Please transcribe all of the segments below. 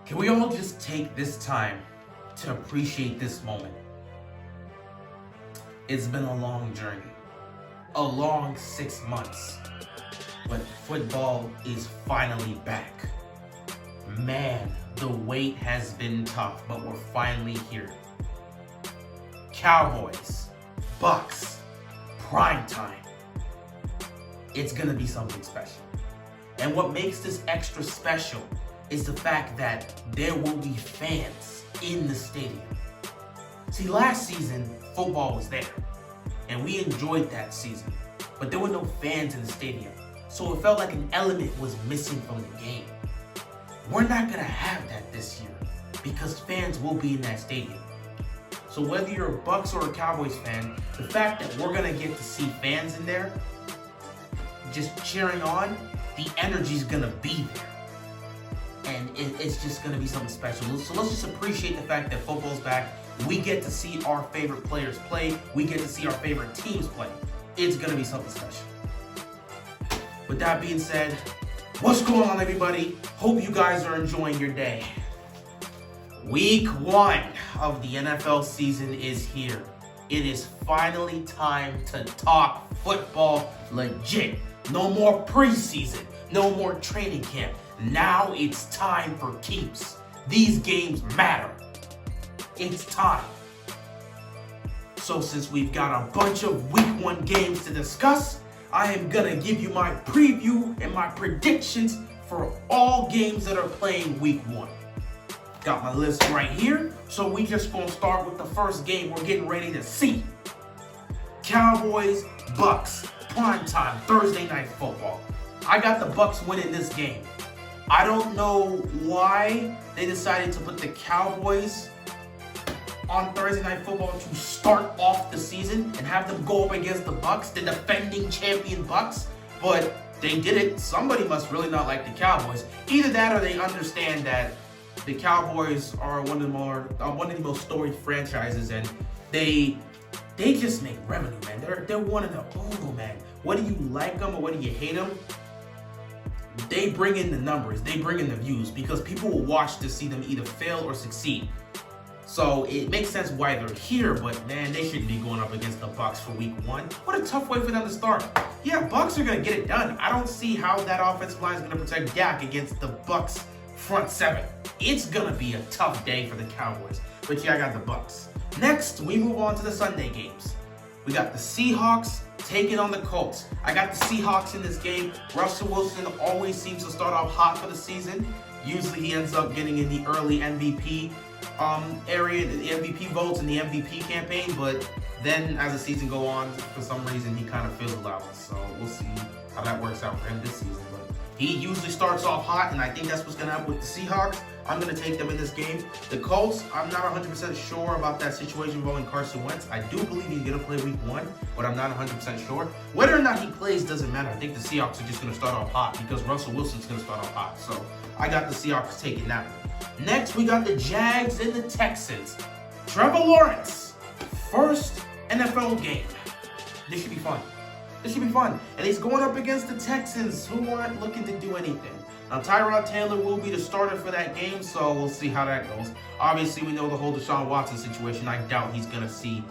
Can we all just take this time to appreciate this moment? It's been a long journey, a long 6 months, but football is finally back. Man, the wait has been tough, but we're finally here. Cowboys, Bucks, prime time. It's gonna be something special. And what makes this extra special is the fact that there will be fans in the stadium. See, last season, football was there, and we enjoyed that season, but there were no fans in the stadium, so it felt like an element was missing from the game. We're not gonna have that this year, because fans will be in that stadium. So whether you're a Bucks or a Cowboys fan, the fact that we're gonna get to see fans in there, just cheering on, the energy's gonna be there. And it's just going to be something special. So let's just appreciate the fact that football's back. We get to see our favorite players play. We get to see our favorite teams play. It's going to be something special. With that being said, what's going on, everybody? Hope you guys are enjoying your day. Week 1 of the NFL season is here. It is finally time to talk football legit. No more preseason. No more training camp. Now it's time for keeps. These games matter. It's time. So since we've got a bunch of week 1 games to discuss, I am gonna give you my preview and my predictions for all games that are playing week 1. Got my list right here, so we just gonna start with the first game we're getting ready to see. Cowboys, Bucks, primetime, Thursday night football. I got the Bucks winning this game. I don't know why they decided to put the Cowboys on Thursday Night Football to start off the season and have them go up against the Bucks, the defending champion Bucks, but they did it. Somebody must really not like the Cowboys. Either that or they understand that the Cowboys are one of the most storied franchises, and they just make revenue, man. They're one of the man. Whether you like them or whether you hate them, they bring in the numbers, they bring in the views, because people will watch to see them either fail or succeed. So it makes sense why they're here, but man, they shouldn't be going up against the Bucks for week 1. What a tough way for them to start. Yeah, Bucks are going to get it done. I don't see how that offensive line is going to protect Dak against the Bucks front 7. It's going to be a tough day for the Cowboys. But yeah, I got the Bucks. Next, we move on to the Sunday games. We got the Seahawks taking on the Colts. I got the Seahawks in this game. Russell Wilson always seems to start off hot for the season. Usually he ends up getting in the early MVP area, the MVP votes in the MVP campaign, but then as the season goes on, for some reason he kind of fizzled out. So we'll see how that works out for him this season. But he usually starts off hot, and I think that's what's going to happen with the Seahawks. I'm going to take them in this game. The Colts, I'm not 100% sure about that situation involving Carson Wentz. I do believe he's going to play week 1, but I'm not 100% sure. Whether or not he plays doesn't matter. I think the Seahawks are just going to start off hot because Russell Wilson's going to start off hot. So I got the Seahawks taking that one. Next, we got the Jags and the Texans. Trevor Lawrence, first NFL game. This should be fun. This should be fun. And he's going up against the Texans, who aren't looking to do anything. Now, Tyrod Taylor will be the starter for that game, so we'll see how that goes. Obviously, we know the whole Deshaun Watson situation. I doubt he's going to see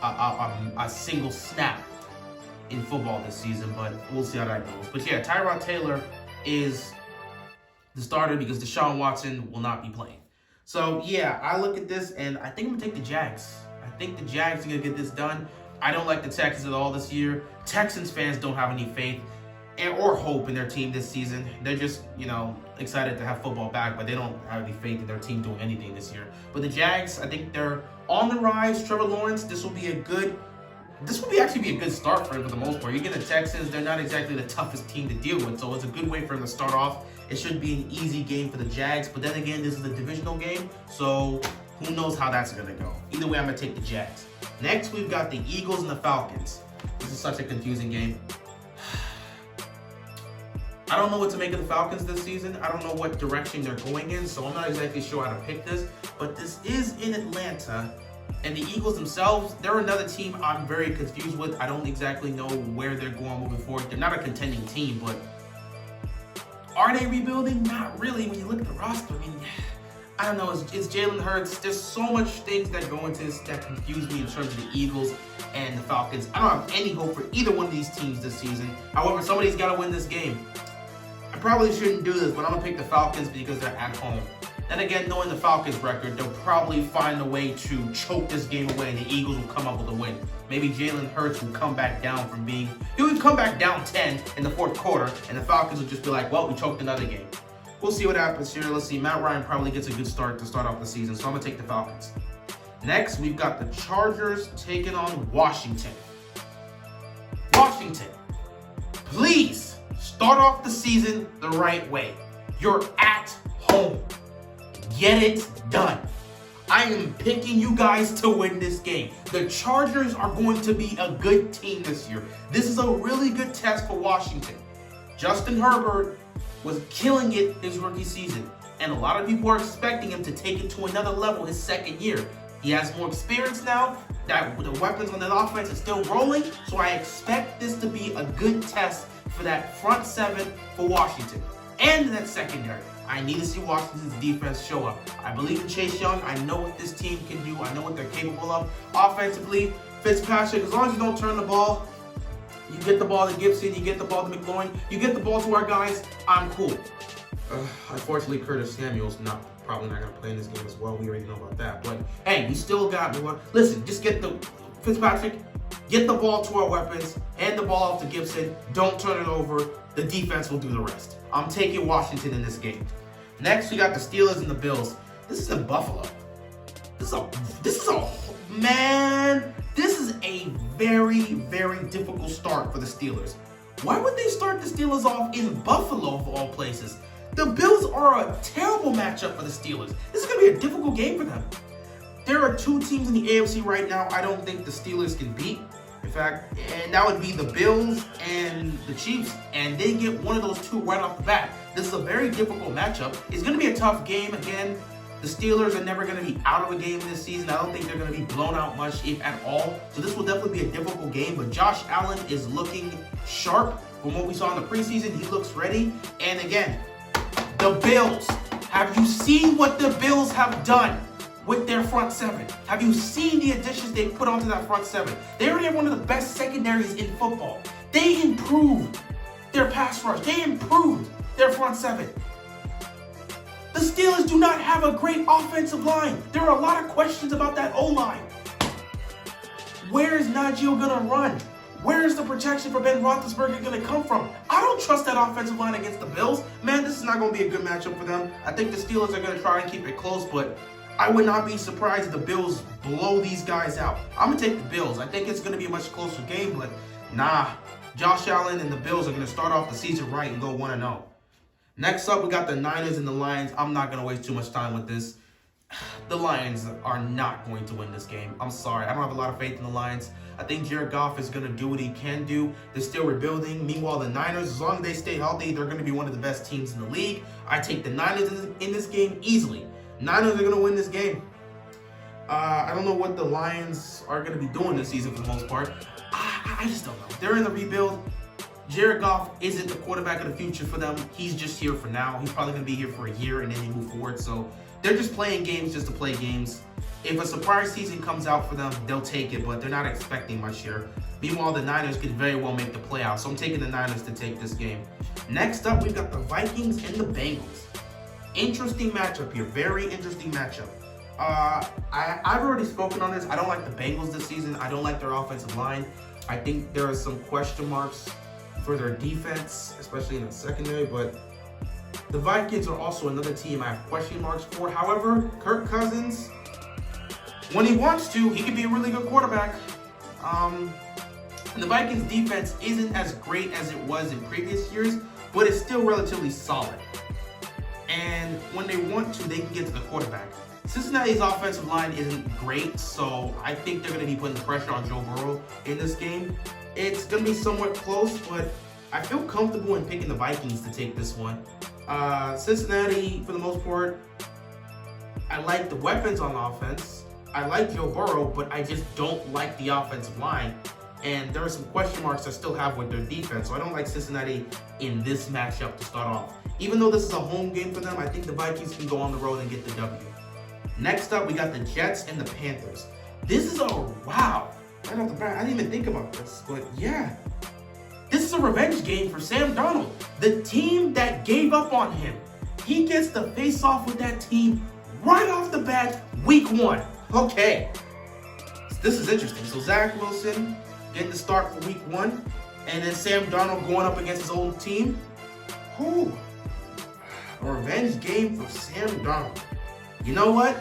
a single snap in football this season, but we'll see how that goes. But yeah, Tyrod Taylor is the starter because Deshaun Watson will not be playing. So yeah, I look at this, and I think I'm going to take the Jags. I think the Jags are going to get this done. I don't like the Texans at all this year. Texans fans don't have any faith or hope in their team this season. They're just, excited to have football back, but they don't have any faith in their team doing anything this year. But the Jags, I think they're on the rise. Trevor Lawrence, this will actually be a good start for him for the most part. You get the Texans, they're not exactly the toughest team to deal with, so it's a good way for him to start off. It should be an easy game for the Jags, but then again, this is a divisional game, so who knows how that's going to go. Either way, I'm going to take the Jags. Next, we've got the Eagles and the Falcons. This is such a confusing game. I don't know what to make of the Falcons this season. I don't know what direction they're going in, so I'm not exactly sure how to pick this. But this is in Atlanta, and the Eagles themselves, they're another team I'm very confused with. I don't exactly know where they're going moving forward. They're not a contending team, but are they rebuilding? Not really. When you look at the roster, I don't know, it's Jalen Hurts. There's so much things that go into this that confuse me in terms of the Eagles and the Falcons. I don't have any hope for either one of these teams this season. However, somebody's got to win this game. I probably shouldn't do this, but I'm going to pick the Falcons because they're at home. Then again, knowing the Falcons' record, they'll probably find a way to choke this game away and the Eagles will come up with a win. Maybe Jalen Hurts will come back down from being... He would come back down 10 in the fourth quarter, and the Falcons will just be like, well, we choked another game. We'll see what happens here. Let's see. Matt Ryan probably gets a good start to start off the season, so I'm going to take the Falcons. Next, we've got the Chargers taking on Washington. Washington, please start off the season the right way. You're at home. Get it done. I am picking you guys to win this game. The Chargers are going to be a good team this year. This is a really good test for Washington. Justin Herbert was killing it his rookie season, and a lot of people are expecting him to take it to another level his second year. He has more experience now. That the weapons on the offense is still rolling, so I expect this to be a good test for that front seven for Washington and that secondary. I need to see Washington's defense show up. I believe in Chase Young. I know what this team can do. I know what they're capable of. Offensively, Fitzpatrick, as long as you don't turn the ball, you get the ball to Gibson, you get the ball to McLaurin, you get the ball to our guys, I'm cool. Unfortunately, Curtis Samuel's probably not going to play in this game as well. We already know about that. But, hey, we still got me. Listen, just get the Fitzpatrick, get the ball to our weapons, hand the ball off to Gibson, don't turn it over. The defense will do the rest. I'm taking Washington in this game. Next, we got the Steelers and the Bills. This is in Buffalo. This is a very, very difficult start for the Steelers. Why would they start the Steelers off in Buffalo of all places? The Bills are a terrible matchup for the Steelers. This is going to be a difficult game for them. There are two teams in the AFC right now I don't think the Steelers can beat. In fact, and that would be the Bills and the Chiefs, and they get one of those two right off the bat. This is a very difficult matchup. It's going to be a tough game again. The Steelers are never going to be out of a game this season. I don't think they're going to be blown out much, if at all. So this will definitely be a difficult game, but Josh Allen is looking sharp. From what we saw in the preseason, he looks ready. And again, the Bills. Have you seen what the Bills have done with their front seven? Have you seen the additions they put onto that front seven? They already have one of the best secondaries in football. They improved their pass rush. They improved their front seven. The Steelers do not have a great offensive line. There are a lot of questions about that O-line. Where is Najee going to run? Where is the protection for Ben Roethlisberger going to come from? I don't trust that offensive line against the Bills. Man, this is not going to be a good matchup for them. I think the Steelers are going to try and keep it close, but I would not be surprised if the Bills blow these guys out. I'm going to take the Bills. I think it's going to be a much closer game, but nah. Josh Allen and the Bills are going to start off the season right and go 1-0. Next up, we got the Niners and the Lions. I'm not going to waste too much time with this. The Lions are not going to win this game. I'm sorry. I don't have a lot of faith in the Lions. I think Jared Goff is going to do what he can do. They're still rebuilding. Meanwhile, the Niners, as long as they stay healthy, they're going to be one of the best teams in the league. I take the Niners in this game easily. Niners are going to win this game. I don't know what the Lions are going to be doing this season for the most part. I just don't know. They're in the rebuild. Jared Goff isn't the quarterback of the future for them. He's just here for now. He's probably going to be here for a year and then they move forward. So they're just playing games just to play games. If a surprise season comes out for them, they'll take it, but they're not expecting much here. Meanwhile, the Niners could very well make the playoffs. So I'm taking the Niners to take this game. Next up, we've got the Vikings and the Bengals. Interesting matchup here. Very interesting matchup. I've already spoken on this. I don't like the Bengals this season. I don't like their offensive line. I think there are some question marks for their defense, especially in the secondary, but the Vikings are also another team I have question marks for. However, Kirk Cousins, when he wants to, he can be a really good quarterback. And the Vikings defense isn't as great as it was in previous years, but it's still relatively solid. And when they want to, they can get to the quarterback. Cincinnati's offensive line isn't great, so I think they're going to be putting the pressure on Joe Burrow in this game. It's going to be somewhat close, but I feel comfortable in picking the Vikings to take this one. Cincinnati, for the most part, I like the weapons on offense. I like Joe Burrow, but I just don't like the offensive line. and there are some question marks I still have with their defense. So I don't like Cincinnati in this matchup to start off. Even though this is a home game for them, I think the Vikings can go on the road and get the W. Next up, we got the Jets and the Panthers. This is a wow. Right off the bat, I didn't even think about this, but yeah. This is a revenge game for Sam Darnold. The team that gave up on him. He gets to face off with that team right off the bat, week 1. Okay. This is interesting. So Zach Wilson getting the start for week 1, and then Sam Darnold going up against his old team. Whew. A revenge game for Sam Darnold. You know what?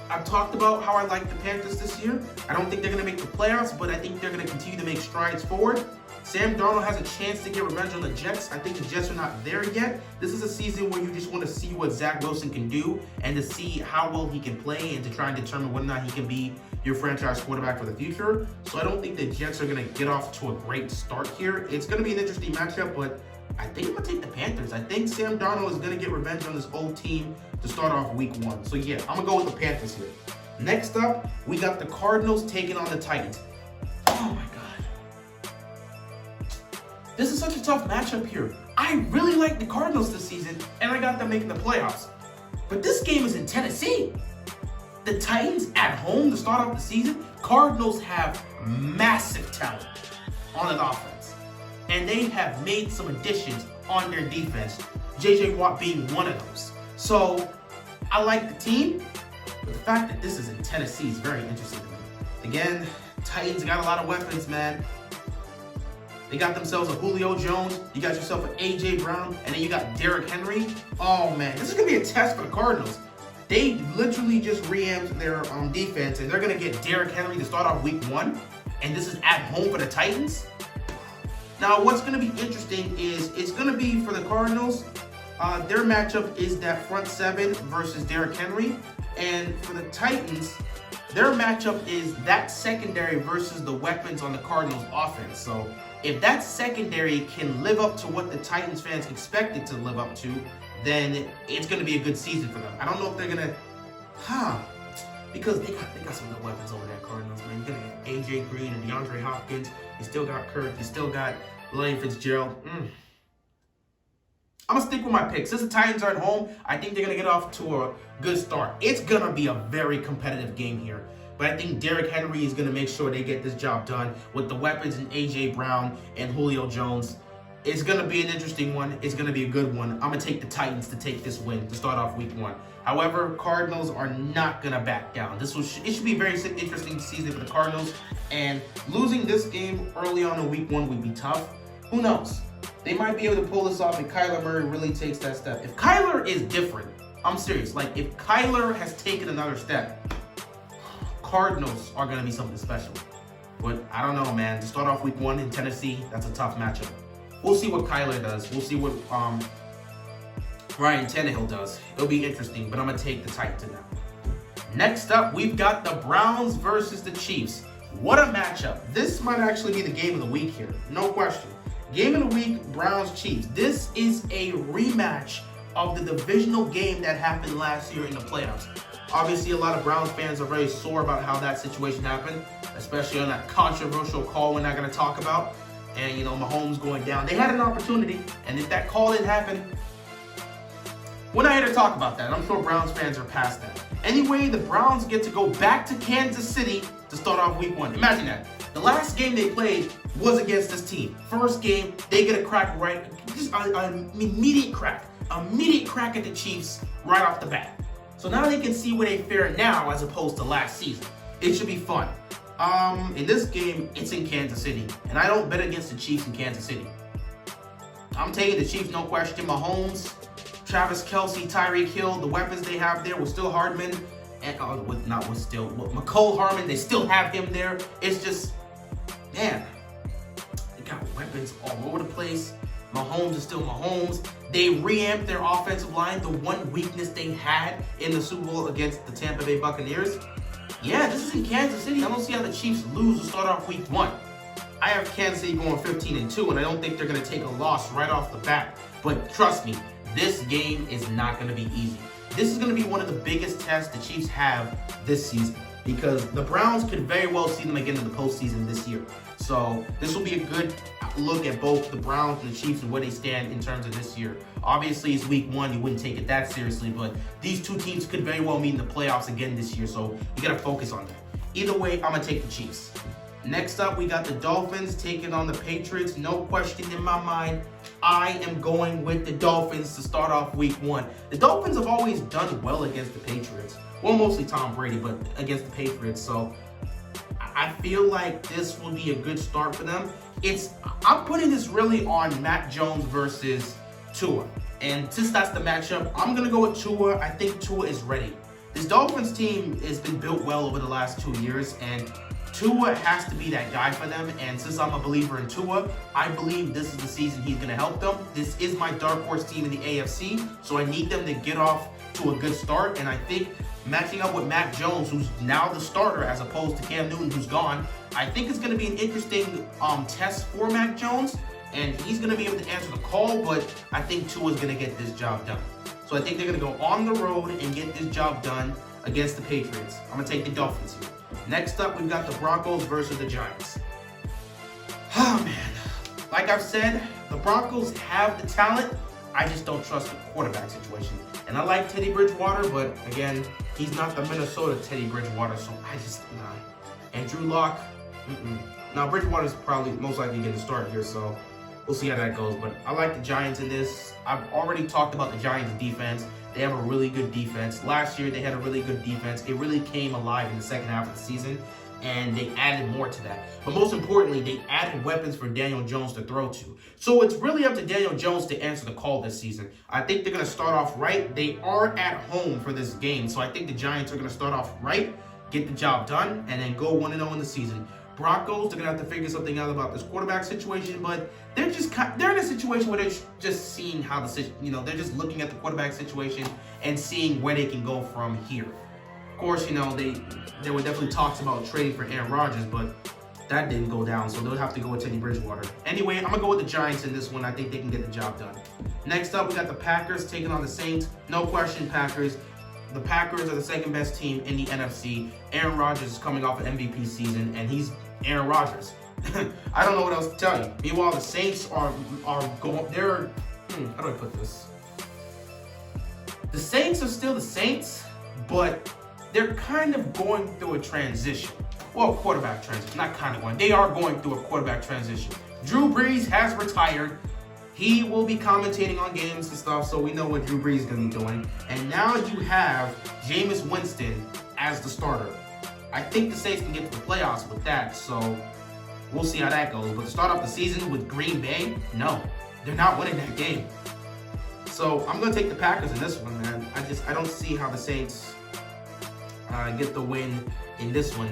I've talked about how I like the Panthers this year. I don't think they're going to make the playoffs, but I think they're going to continue to make strides forward. Sam Darnold has a chance to get revenge on the Jets. I think the Jets are not there yet. This is a season where you just want to see what Zach Wilson can do and to see how well he can play and to try and determine whether or not he can be your franchise quarterback for the future. So I don't think the Jets are going to get off to a great start here. It's going to be an interesting matchup, but I think I'm going to take the Panthers. I think Sam Darnold is going to get revenge on this old team to start off week 1. So yeah, I'm going to go with the Panthers here. Next up, we got the Cardinals taking on the Titans. Oh my God. This is such a tough matchup here. I really like the Cardinals this season, and I got them making the playoffs. But this game is in Tennessee. The Titans at home to start off the season. Cardinals have massive talent on an offense. And they have made some additions on their defense. J.J. Watt being one of those. So, I like the team. But the fact that this is in Tennessee is very interesting to me. Again, Titans got a lot of weapons, man. They got themselves a Julio Jones. You got yourself an A.J. Brown. And then you got Derrick Henry. Oh, man. This is going to be a test for the Cardinals. They literally just reamped their defense, and they're going to get Derrick Henry to start off week 1. And this is at home for the Titans. Now, what's going to be interesting is it's going to be for the Cardinals. Their matchup is that front 7 versus Derrick Henry. And for the Titans, their matchup is that secondary versus the weapons on the Cardinals offense. So if that secondary can live up to what the Titans fans expect it to live up to, then it's going to be a good season for them. I don't know if they're going to, because they got some good weapons over there, Cardinals, man. You're going to get A.J. Green and DeAndre Hopkins. You still got Kirk. You still got Larry Fitzgerald. I'm going to stick with my pick. Since the Titans are at home, I think they're going to get off to a good start. It's going to be a very competitive game here. But I think Derrick Henry is going to make sure they get this job done with the weapons in A.J. Brown and Julio Jones. It's going to be an interesting one. It's going to be a good one. I'm going to take the Titans to take this win to start off week 1. However, Cardinals are not going to back down. It should be a very interesting season for the Cardinals. And losing this game early on in week 1 would be tough. Who knows? They might be able to pull this off if Kyler Murray really takes that step. If Kyler is different, I'm serious. Like, if Kyler has taken another step, Cardinals are going to be something special. But I don't know, man. To start off week 1 in Tennessee, that's a tough matchup. We'll see what Kyler does. We'll see what Ryan Tannehill does. It'll be interesting, but I'm going to take the Titans in that. Next up, we've got the Browns versus the Chiefs. What a matchup. This might actually be the game of the week here. No question. Game of the week, Browns-Chiefs. This is a rematch of the divisional game that happened last year in the playoffs. Obviously, a lot of Browns fans are very sore about how that situation happened, especially on that controversial call we're not going to talk about. And, you know, Mahomes going down. They had an opportunity, and if that call didn't happen, we're not here to talk about that. I'm sure Browns fans are past that. Anyway, the Browns get to go back to Kansas City to start off week 1. Imagine that. The last game they played was against this team. First game, they get a crack right, just an immediate crack at the Chiefs right off the bat. So now they can see where they fare now as opposed to last season. It should be fun. In this game, it's in Kansas City, and I don't bet against the Chiefs in Kansas City. I'm taking the Chiefs, no question. Mahomes, Travis Kelce, Tyreek Hill, the weapons they have there with Still Hardman, and McCole Hardman, they still have him there. It's just, man, they got weapons all over the place. Mahomes is still Mahomes. They reamped their offensive line, the one weakness they had in the Super Bowl against the Tampa Bay Buccaneers. Yeah, this is in Kansas City. I don't see how the Chiefs lose to start off week 1. I have Kansas City going 15-2, and I don't think they're going to take a loss right off the bat. But trust me, this game is not going to be easy. This is going to be one of the biggest tests the Chiefs have this season. because the Browns could very well see them again in the postseason this year. So this will be a good look at both the Browns and the Chiefs and where they stand in terms of this year. Obviously, it's week 1. You wouldn't take it that seriously, but these two teams could very well meet in the playoffs again this year, so you got to focus on that. Either way, I'm going to take the Chiefs. Next up, we got the Dolphins taking on the Patriots. No question in my mind, I am going with the Dolphins to start off week 1. The Dolphins have always done well against the Patriots. Well, mostly Tom Brady, but against the Patriots. So I feel like this will be a good start for them. I'm putting this really on Mac Jones versus Tua. And since that's the matchup, I'm going to go with Tua. I think Tua is ready. This Dolphins team has been built well over the last 2 years, and Tua has to be that guy for them. And since I'm a believer in Tua, I believe this is the season he's going to help them. This is my dark horse team in the AFC, so I need them to get off to a good start. And I think matching up with Mac Jones, who's now the starter as opposed to Cam Newton, who's gone, I think it's going to be an interesting test for Mac Jones, and he's going to be able to answer the call, but I think Tua's going to get this job done. So I think they're going to go on the road and get this job done against the Patriots. I'm going to take the Dolphins here. Next up, we've got the Broncos versus the Giants. Oh, man. Like I've said, the Broncos have the talent. I just don't trust the quarterback situation. And I like Teddy Bridgewater, but again, he's not the Minnesota Teddy Bridgewater, so nah. And Drew Lock, Now, Bridgewater's probably most likely going to start here, so we'll see how that goes. But I like the Giants in this. I've already talked about the Giants' defense. They have a really good defense. Last year, they had a really good defense. It really came alive in the second half of the season, and they added more to that. But most importantly, they added weapons for Daniel Jones to throw to. So it's really up to Daniel Jones to answer the call this season. I think they're going to start off right. They are at home for this game, so I think the Giants are going to start off right, get the job done, and then go 1-0 in the season. Broncos, they're going to have to figure something out about this quarterback situation, but they're in a situation where they're just seeing how they're just looking at the quarterback situation and seeing where they can go from here. Of course, there were definitely talks about trading for Aaron Rodgers, but that didn't go down, so they'll have to go with Teddy Bridgewater. Anyway, I'm going to go with the Giants in this one. I think they can get the job done. Next up, we got the Packers taking on the Saints. No question, Packers. The Packers are the second best team in the NFC. Aaron Rodgers is coming off an MVP season, and he's Aaron Rodgers. I don't know what else to tell you. Meanwhile, the Saints are going. How do I put this? The Saints are still the Saints, but they're kind of going through a transition. Well, quarterback transition. Not kind of going. They are going through a quarterback transition. Drew Brees has retired. He will be commentating on games and stuff, so we know what Drew Brees is going to be doing. And now you have Jameis Winston as the starter. I think the Saints can get to the playoffs with that, so we'll see how that goes. But to start off the season with Green Bay, no, they're not winning that game. So I'm going to take the Packers in this one, man. I don't see how the Saints get the win in this one.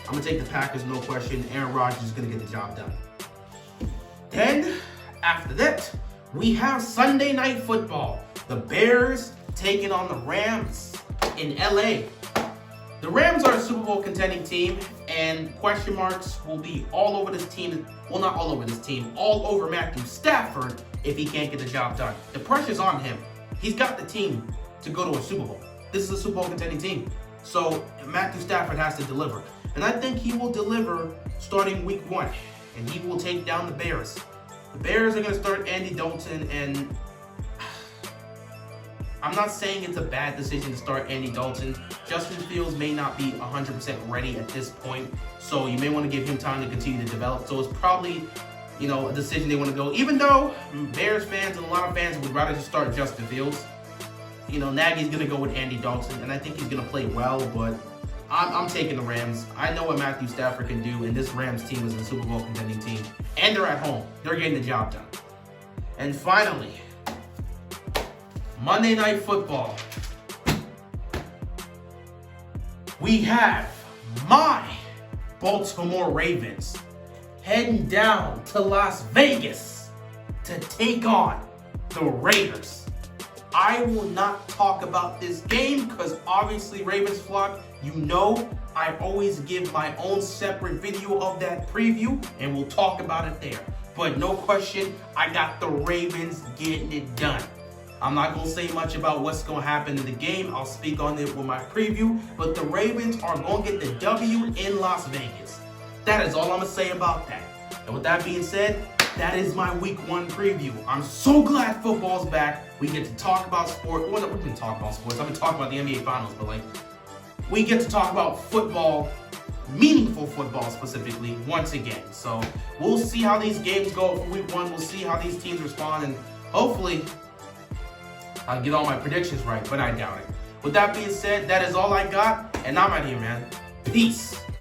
I'm going to take the Packers, no question. Aaron Rodgers is going to get the job done. Then, after that, we have Sunday Night Football. The Bears taking on the Rams in LA. The Rams are a Super Bowl contending team, and question marks will be all over this team. Well, not all over this team, all over Matthew Stafford if he can't get the job done. The pressure's on him. He's got the team to go to a Super Bowl. This is a Super Bowl contending team. So Matthew Stafford has to deliver. And I think he will deliver starting week 1, and he will take down the Bears. The Bears are going to start Andy Dalton, and I'm not saying it's a bad decision to start Andy Dalton. Justin Fields may not be 100% ready at this point, so you may want to give him time to continue to develop. So it's probably, a decision they want to go. Even though Bears fans and a lot of fans would rather just start Justin Fields, Nagy's going to go with Andy Dalton, and I think he's going to play well, but I'm taking the Rams. I know what Matthew Stafford can do, and this Rams team is a Super Bowl contending team, and they're at home. They're getting the job done. And finally, Monday Night Football. We have my Baltimore Ravens heading down to Las Vegas to take on the Raiders. I will not talk about this game because obviously Ravens flock, I always give my own separate video of that preview and we'll talk about it there. But no question, I got the Ravens getting it done. I'm not going to say much about what's going to happen in the game. I'll speak on it with my preview. But the Ravens are going to get the W in Las Vegas. That is all I'm going to say about that. And with that being said, that is my Week 1 preview. I'm so glad football's back. We get to talk about sport. Well, we've been talking about sports. I've been talking about the NBA Finals, but we get to talk about football, meaningful football specifically, once again. So we'll see how these games go for Week 1. We'll see how these teams respond, and hopefully I'll get all my predictions right, but I doubt it. With that being said, that is all I got, and I'm out here, man. Peace.